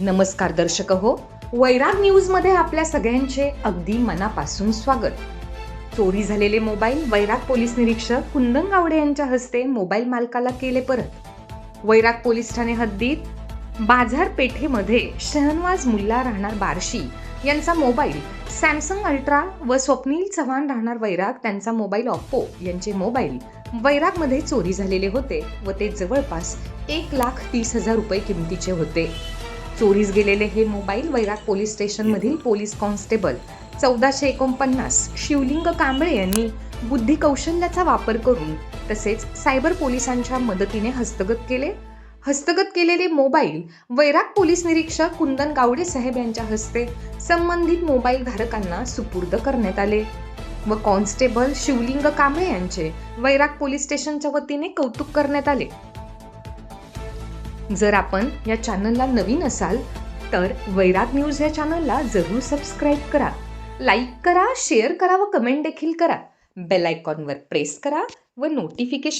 नमस्कार दर्शक हो, वैराग न्यूजमध्ये आपल्या सगळ्यांचे अगदी मनापासून स्वागत. चोरी झालेले मोबाईल वैराग पोलीस निरीक्षक कुंदन गावडे यांच्या हस्ते मोबाईल मालकाला केले परत. वैराग पोलीस ठाणे हद्दीत बाजारपेठेमध्ये शहनवाज मुल्ला राहणार बार्शी यांचा मोबाईल सॅमसंग अल्ट्रा व स्वप्नील चव्हाण राहणार वैराग त्यांचा मोबाईल ऑप्पो यांचे मोबाईल वैरागमध्ये चोरी झालेले होते व ते जवळपास 1,30,000 रुपये किमतीचे होते. चोरीस गेलेले हे मोबाईल वैराग पोलीस स्टेशनमधील पोलीस कॉन्स्टेबल 1449 शिवलिंग कांबळे यांनी बुद्धी कौशल्याचा वापर करून तसेच सायबर पोलिसांच्या मदतीने हस्तगत केलेले मोबाईल वैराग पोलीस निरीक्षक कुंदन गावडे साहेब यांच्या हस्ते संबंधित मोबाईल धारकांना सुपूर्द करण्यात आले व कॉन्स्टेबल शिवलिंग कांबळे यांचे वैराग पोलीस स्टेशनच्या वतीने कौतुक करण्यात आले. जर आपण या चॅनलला नवीन असाल तर वैराग न्यूज या चॅनलला जरूर सबस्क्राईब करा, लाईक करा, शेअर करा व कमेंट देखील करा. बेल आयकॉनवर प्रेस करा व नोटिफिकेशन